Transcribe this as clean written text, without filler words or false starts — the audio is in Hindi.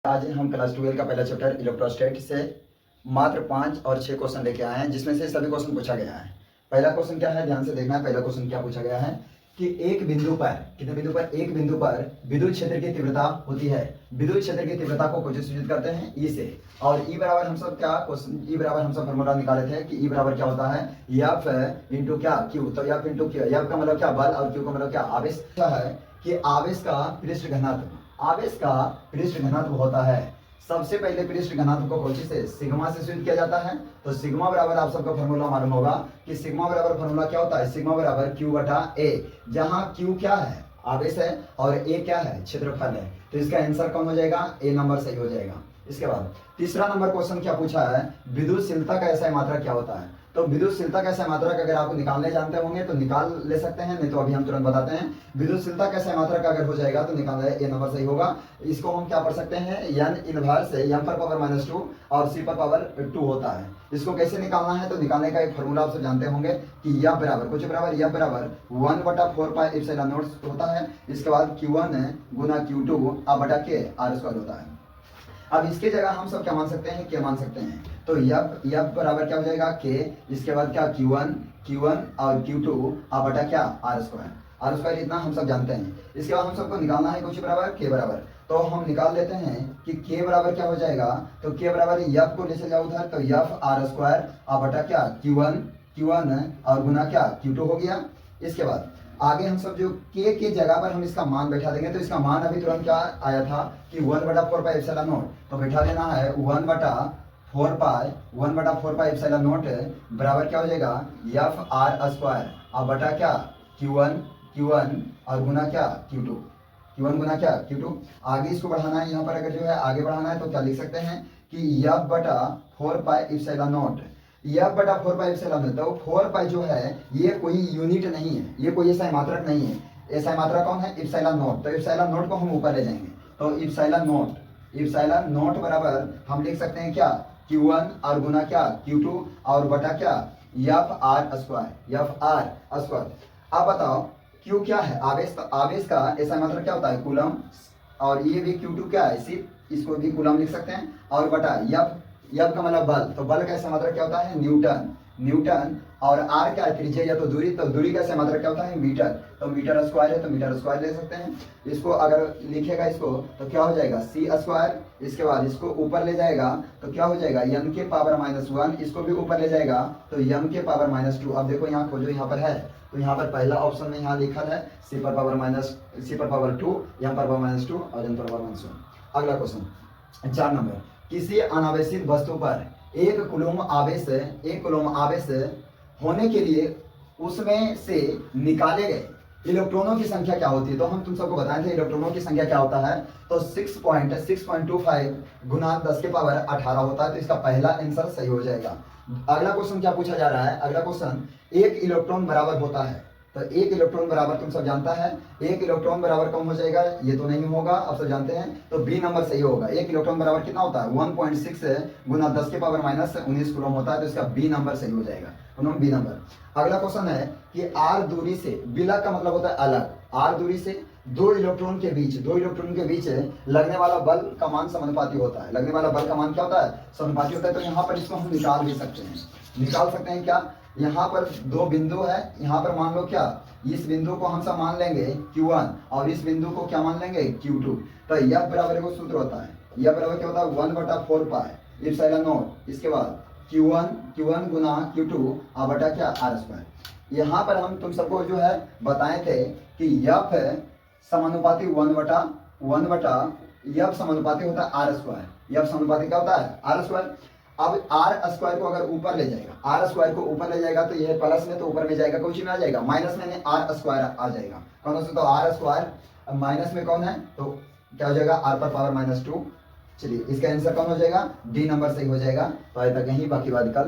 आज हम क्लास 12 का पहला चैप्टर इलेक्ट्रोस्टैट से मात्र 5 और 6 क्वेश्चन लेके आए हैं, जिसमें से सभी क्वेश्चन पूछा गया है। पहला क्वेश्चन क्या है, ध्यान से देखना है। पहला क्वेश्चन क्या पूछा गया है कि एक बिंदु पर, कितने बिंदु पर, एक बिंदु पर विद्युत क्षेत्र की तीव्रता होती है। विद्युत क्षेत्र की तीव्रता को कुछ सूचित करते हैं ई से, और ई बराबर हम सब क्या क्वेश्चन, ई बराबर हम सब फॉर्मूला निकाले थे कि ई बराबर क्या होता है, एफ इंटू क्या क्यू। तो एफ इंटू क्यू, एफ का मतलब क्या बल और क्यू का मतलब क्या आवेश। क्या है कि आवेश का पृष्ठ घनत्व, आवेश का पृष्ठ घनत्व होता है। सबसे पहले पृष्ठ घनत्व को कौन से, सिग्मा से सूचित किया जाता है। तो सिग्मा बराबर आप सबको फॉर्मूला मालूम होगा कि सिग्मा बराबर फॉर्मूला क्या होता है, सिग्मा बराबर क्यू बटा ए, जहां क्यू क्या है, आवेश है, और ए क्या है, क्षेत्रफल है। तो इसका आंसर कौन हो जाएगा, ए नंबर सही हो जाएगा। इसके बाद तीसरा नंबर क्वेश्चन क्या पूछा है, विद्युतशीलता का ऐसा मात्रा क्या होता है। तो विद्युतशीलता का ऐसा मात्रा अगर आपको निकालने जानते होंगे तो निकाल ले सकते हैं, नहीं तो अभी हम तुरंत बताते हैं। विद्युतशीलता का ऐसा मात्रा का अगर हो जाएगा तो निकालना है, ए नंबर सही होगा। इसको हम क्या पढ़ सकते हैं, एन इनवर्स एम पर पावर -2 और सी पर पावर 2 होता है। इसको कैसे निकालना है, तो निकालने का एक फॉर्मूला आप सब जानते होंगे कि यह बराबर कुछ बराबर, यह बराबर 1/4πε0 होता है। इसके बाद Q1 गुना Q2 अब बटा के R² होता है। अब इसके जगह हम सब क्या मान सकते हैं, के मान सकते हैं। तो यह बराबर क्या हो जाएगा, के। इसके बाद क्या Q1 और Q2 अब बटा क्या R²। इतना हम सब जानते हैं। इसके बाद हम सबको निकालना है कुछ बराबर के बराबर। तो हम निकाल लेते हैं कि के बराबर क्या हो जाएगा, तो के बराबर एफ को ले चल जाओ उधर, तो एफ R² अब बटा क्या Q1 और गुना क्या Q2 हो गया। इसके बाद आगे हम सब जो के जगह पर हम इसका मान बैठा देंगे, तो इसका मान अभी तुरंत क्या आया था कि 1/4πε0, तो बैठा देना है 1/4πε0 बराबर क्या हो जाएगा, एफ R² अब बटा क्या Q1 और गुना क्या Q2 गुना क्या Q2। आगे इसको बढ़ाना है, यहाँ पर अगर जो है आगे बढ़ाना है तो क्या लिख सकते हैं कि एफ बटा 4πε0, यह बटा 4πε0। तो 4π जो है ये कोई यूनिट नहीं है, ये कोई ऐसा मात्रक नहीं है। ऐसा मात्रक कौन है, ε0। तो ε0 को हम ऊपर ले जाएंगे, तो ε0 बराबर हम लिख सकते हैं क्या, Q1 और गुना क्या Q2 और बटा क्या एफ R²। अब बताओ Q क्या है, आवेश। तो आवेश का ऐसा मात्रक क्या होता है, कूलम, और ये भी Q2 क्या है, सिर्फ इसको भी कूलम लिख सकते हैं, और बटा एफ का मतलब बल। तो बल का ऐसा मात्रक क्या होता है, न्यूटन, और आर क्या है, त्रिज्या या तो दूरी। तो दूरी का ऐसा मात्रक क्या होता है, मीटर। तो मीटर² है तो मीटर² ले सकते हैं। इसको अगर लिखेगा इसको तो क्या हो जाएगा, C²। इसके बाद इसको ऊपर ले जाएगा तो क्या हो जाएगा, m के पावर -1। इसको भी ऊपर ले जाएगा तो m के पावर -2। अब देखो यहाँ खोजो, यहाँ पर है, तो यहाँ पर पहला ऑप्शन में यहाँ लिखा है C पर पावर -2, m पर पावर -2 और n पर पावर -1। अगला क्वेश्चन 4 नंबर, किसी अनावेशित वस्तु पर एक कूलम आवेश होने के लिए उसमें से निकाले गए इलेक्ट्रॉनों की संख्या क्या होती है। तो हम तुम सबको बताए थे इलेक्ट्रॉनों की संख्या क्या होता है, तो 6.25 गुना 10 के पावर 18 होता है। तो इसका पहला आंसर सही हो जाएगा। अगला क्वेश्चन क्या पूछा जा रहा है, अगला क्वेश्चन एक इलेक्ट्रॉन बराबर होता है। तो एक इलेक्ट्रॉन बराबर तुम सब जानता है, एक इलेक्ट्रॉन बराबर कम हो जाएगा, ये तो नहीं होगा, आप सब जानते हैं। तो बी नंबर सही होगा। एक इलेक्ट्रॉन बराबर कितना होता है, 1.6 गुना 10 के पावर -19 कूलम होता है। तो इसका बी नंबर सही हो जाएगा, बी नंबर। अगला क्वेश्चन है कि आर दूरी से, विलग का मतलब होता है अलग, आर दूरी से दो इलेक्ट्रॉन के बीच लगने वाला बल का मान समानुपाती होता है। लगने वाला बल का मान क्या होता है, समानुपाती होता है। तो यहाँ पर इसको हम निकाल भी सकते हैं, क्या, यहाँ पर दो बिंदु है, यहाँ पर मान लो क्या, इस बिंदु को हम सब मान लेंगे Q1 और इस बिंदु को क्या मान लेंगे Q2। तो यह बराबर को सूत्र होता है, यह बराबर क्या होता है 1/4πε0। इसके बाद Q1 गुना Q2 और बटा क्या R²। यहाँ पर हम तुम सबको जो है बताए थे कि यफ समानुपाती 1/, यफ समानुपाती होता है R²। यफ समानुपाती क्या होता है, R²। अब R² को अगर ऊपर ले जाएगा, तो यह प्लस में तो ऊपर में जाएगा, कुछ में आ जाएगा, माइनस में R² आ जाएगा। कौन सा, तो R² माइनस में कौन है, तो क्या हो जाएगा, R पर पावर -2। चलिए इसका आंसर कौन हो जाएगा, डी नंबर सही हो जाएगा। तो आज तक यही, बाकी बात कल